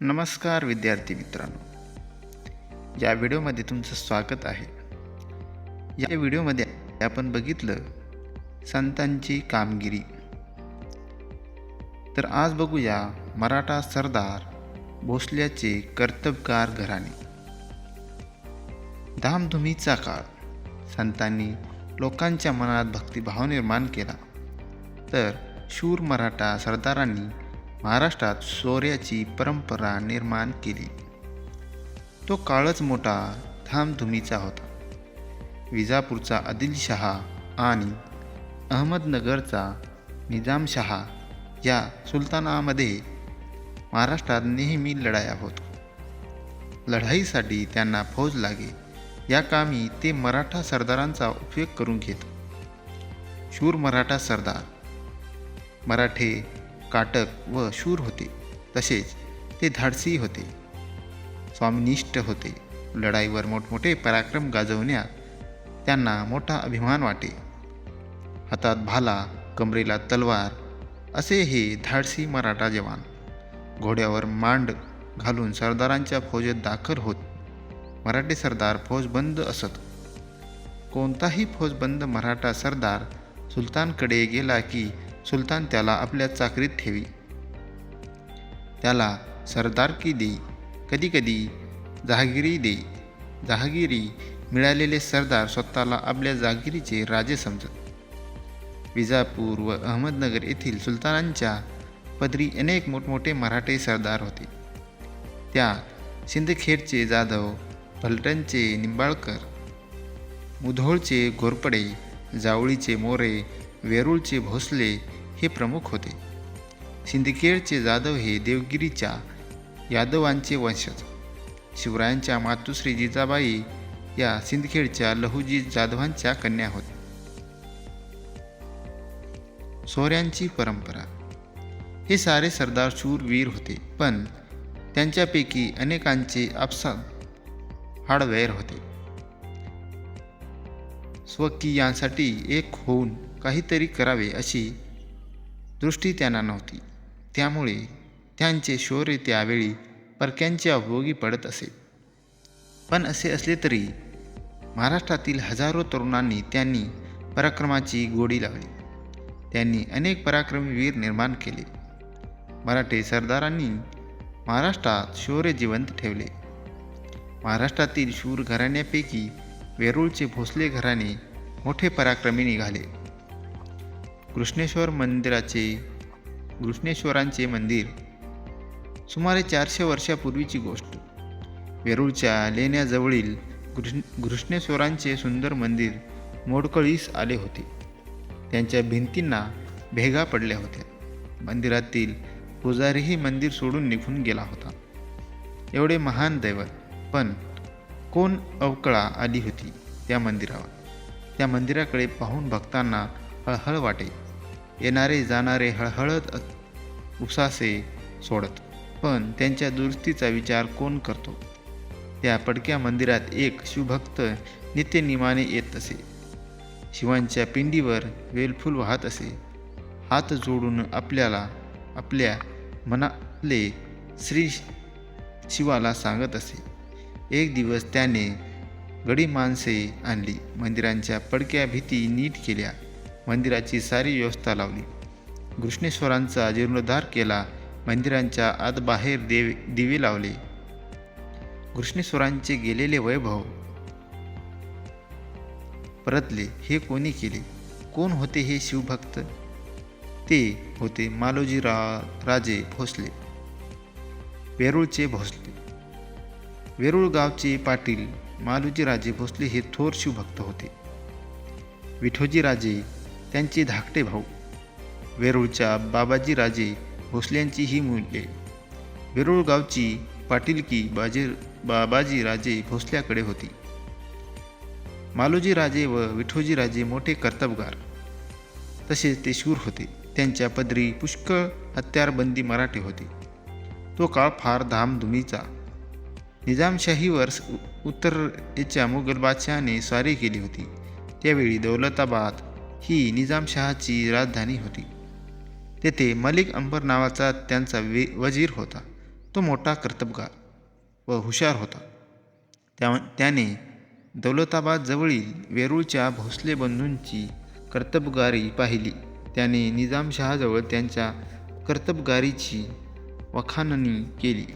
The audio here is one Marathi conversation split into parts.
नमस्कार विद्यार्थी मित्रांनो, या व्हिडिओमध्ये तुमचं स्वागत आहे. या व्हिडिओमध्ये आपण बघितलं संतांची कामगिरी. तर आज बघूया मराठा सरदार भोसल्याचे कर्तबगार घराणे. धामधुमीचा काळ. संतांनी लोकांच्या मनात भक्तिभाव निर्माण केला, तर शूर मराठा सरदारांनी महाराष्ट्रात शौर्याची परंपरा निर्माण केली. तो काळच मोठा धामधुमीचा होता. विजापूरचा आदिलशहा आणि अहमदनगरचा निजामशहा या सुलतानामध्ये महाराष्ट्रात नेहमी लढाया होत. लढाईसाठी त्यांना फौज लागे, या कामी ते मराठा सरदारांचा उपयोग करून घेत. शूर मराठा सरदार मराठे काटक व शूर होते, तसेच ते धाडसी होते, स्वामिनिष्ठ होते. लढाईवर मोठमोठे पराक्रम गाजवण्यात त्यांना मोठा अभिमान वाटे. हातात भाला, कमरेला तलवार असे हे धाडसी मराठा जवान घोड्यावर मांड घालून सरदारांच्या फौजेत दाखल होत. मराठे सरदार फौजबंद असत. कोणताही फौजबंद मराठा सरदार सुलतानकडे गेला की सुलतान त्याला आपल्या चाकरीत ठेवी. त्याला सरदारकी देई, कधीकधी जहागिरी देई. जहागिरी मिळालेले सरदार स्वतःला आपल्या जहागिरीचे राजे समजत. विजापूर व अहमदनगर येथील सुलतानांच्या पदरी अनेक मोठमोठे मराठे सरदार होते. त्यात सिंदखेडचे जाधव, फलटणचे निंबाळकर, मुधोळचे घोरपडे, जावळीचे मोरे, वेरूळचे भोसले हे प्रमुख होते. सिंदखेडचे जाधव हे देवगिरीच्या यादवांचे वंशज. शिवरायांच्या मातुश्री जिजाबाई या सिंदखेडच्या लहुजी जाधवांच्या कन्या होत्या. शौर्यांची परंपरा. हे सारे सरदार शूरवीर होते, पण त्यांच्यापैकी अनेकांचे आपसात हाडवैर होते. स्वकीयांसाठी एक होऊन काहीतरी करावे अशी दृष्टी त्यांना नव्हती. त्यामुळे त्यांचे शौर्य त्यावेळी परक्यांच्या उपयोगी पडत असे. पण असे असले तरी महाराष्ट्रातील हजारो तरुणांनी त्यांनी पराक्रमाची गोडी लावली. त्यांनी अनेक पराक्रमी वीर निर्माण केले. मराठे सरदारांनी महाराष्ट्रात शौर्य जिवंत ठेवले. महाराष्ट्रातील शूर घराण्यापैकी वेरूळचे भोसले घराणे मोठे पराक्रमी निघाले. घृष्णेश्वरांचे मंदिर सुमारे 400 वर्षापूर्वीची गोष्ट. वेरूळच्या लेण्याजवळील घृष्णेश्वरांचे सुंदर मंदिर मोडकळीस आले होते. त्यांच्या भिंतींना भेगा पडल्या होत्या. मंदिरातील पुजारीही मंदिर सोडून निघून गेला होता. एवढे महान दैवत, पण कोण अवकळा आली होती त्या मंदिरावर. त्या मंदिराकडे पाहून भक्तांना हळहळ वाटे. येणारे जाणारे हळहळत उसासे सोडत, पण त्यांच्या दुरुस्तीचा विचार कोण करतो. त्या पडक्या मंदिरात एक शिवभक्त नित्यनियमाने येत असे. शिवांच्या पिंडीवर वेलफूल वाहत असे. हात जोडून आपल्या मनाले श्री शिवाला सांगत असे. एक दिवस त्याने गडी माणसे आणली. मंदिरांच्या पडक्या भिंती नीट केल्या. मंदिराची सारी व्यवस्था लावली. घृष्णेश्वरांचा जीर्णोद्धार केला. मंदिरांच्या आत बाहेर दिवे लावले. घृष्णेश्वरांचे गेलेले वैभव परतले. हे कोणी केले? कोण होते हे शिवभक्त? ते होते मालोजी राजे भोसले, वेरूळचे भोसले. वेरूळ गावचे पाटील मालोजी राजे भोसले हे थोर शिवभक्त होते. विठोजी राजे त्यांचे धाकटे भाऊ. वेरूळच्या बाबाजी राजे भोसल्यांची ही मुले. वेरूळ गावची पाटीलकी बाबाजी राजे भोसल्याकडे होती. मालोजी राजे व विठोजी राजे मोठे कर्तबगार, तसेच ते शूर होते. त्यांच्या पदरी पुष्कळ हत्यारबंदी मराठे होते. तो काळ फार धामधुमीचा. निजामशाहीवर उत्तरेच्या मुघल बादशहाने स्वारी केली होती. त्यावेळी दौलताबाद ही निजामशहाची राजधानी होती. तेथे मलिक अंबर नावाचा त्यांचा वजीर होता. तो मोठा कर्तबगार व हुशार होता. त्याने दौलताबाद जवळील वेरूळच्या भोसले बंधूंची कर्तबगारी पाहिली. त्याने निजामशहाजवळ त्यांच्या कर्तबगारीची वखाणणी केली.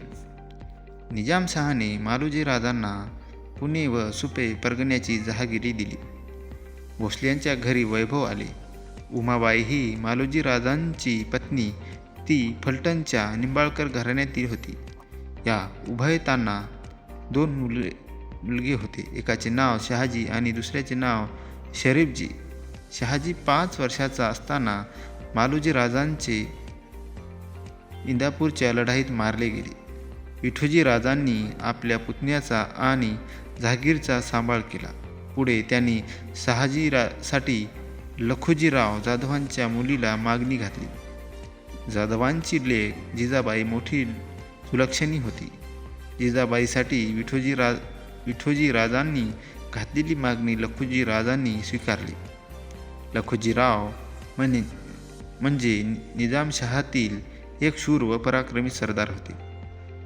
निजामशहाने मालोजी राजांना पुणे व सुपे परगण्याची जहागिरी दिली. भोसल्यांच्या घरी वैभव आले. उमाबाई ही मालोजी राजांची पत्नी, ती फलटणच्या निंबाळकर घराण्यातील होती. या उभयतांना 2 मुलगे होते. एकाचे नाव शहाजी आणि दुसऱ्याचे नाव शरीफजी. शहाजी 5 वर्षाचा असताना मालोजी राजांचे इंदापूरच्या लढाईत मारले गेले. विठोजी राजांनी आपल्या पुतण्याचा आणि जहागीरचा सांभाळ केला. पुढे त्यांनी शहाजीसाठी लखुजीराव जाधवांच्या मुलीला मागणी घातली. जाधवांची लेक जिजाबाई मोठी सुलक्षणी होती. जिजाबाईसाठी विठोजी राजांनी घातलेली मागणी लखुजी राजांनी स्वीकारली. लखुजीराव म्हणजे निजामशहातील एक शूर व पराक्रमी सरदार होते.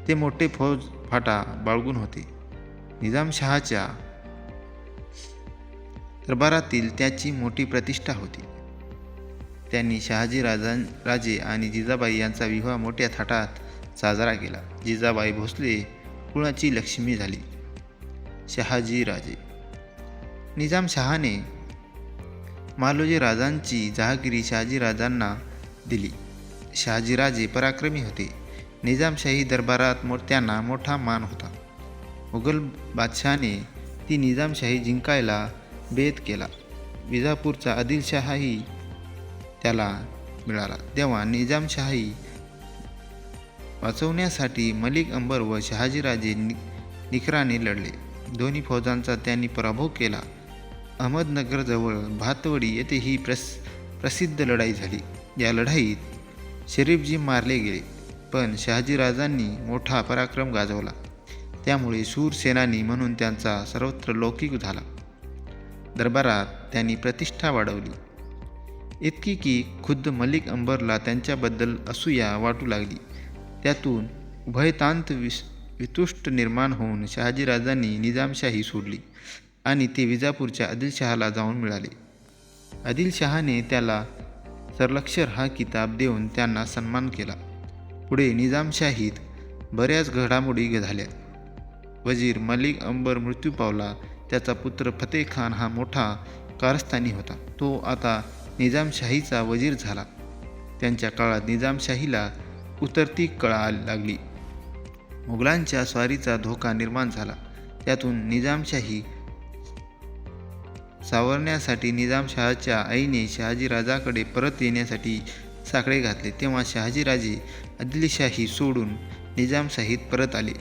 ते मोठे फौज फाटा बाळगून होते. निजामशहाच्या दरबारातील त्याची मोठी प्रतिष्ठा होती. त्यांनी राजे आणि जिजाबाई यांचा विवाह मोठ्या थाटात साजरा केला. जिजाबाई भोसले कुळाची लक्ष्मी झाली. शहाजीराजे. निजामशहाने मालोजी राजांची जहागिरी शहाजीराजांना दिली. शहाजीराजे पराक्रमी होते. निजामशाही दरबारात त्यांना मोठा मान होता. मुघल बादशहाने ती निजामशाही जिंकायला बेत केला. विजापूरचा आदिलशहाही त्याला मिळाला. तेव्हा निजामशाही वाचवण्यासाठी मलिक अंबर व शहाजीराजे निकराने लढले. दोन्ही फौजांचा त्यांनी पराभव केला. अहमदनगरजवळ भातवडी येथे ही प्रसिद्ध लढाई झाली. या लढाईत शरीफजी मारले गेले, पण शहाजीराजांनी मोठा पराक्रम गाजवला. त्यामुळे शूर सेनानी म्हणून त्यांचा सर्वत्र लौकिक झाला. दरबारात त्यांनी प्रतिष्ठा वाढवली, इतकी की खुद्द मलिक अंबरला त्यांच्याबद्दल असूया वाटू लागली. त्यातून उभयतांत वितुष्ट निर्माण होऊन शहाजीराजांनी निजामशाही सोडली आणि ते विजापूरच्या आदिलशहाला जाऊन मिळाले. आदिलशहाने त्याला सरलक्षर हा किताब देऊन त्यांना सन्मान केला. पुढे निजामशाहीत बऱ्याच घडामोडी झाल्या. वजीर मलिक अंबर मृत्यू पावला. त्याचा पुत्र फतेह खान हा मोठा कारस्थानी होता. तो आता निजामशाहीचा वजीर झाला. त्यांच्या काळात निजामशाहीला उतरती कळा लागली. मुघलांच्या स्वारीचा धोका निर्माण झाला. त्यातून निजामशाही सावरण्यासाठी निजामशहाच्या आईने शहाजीराजाकडे परत येण्यासाठी साकडे घातले. तेव्हा शहाजीराजे आदिलशाही सोडून निजामशाहीत परत आले.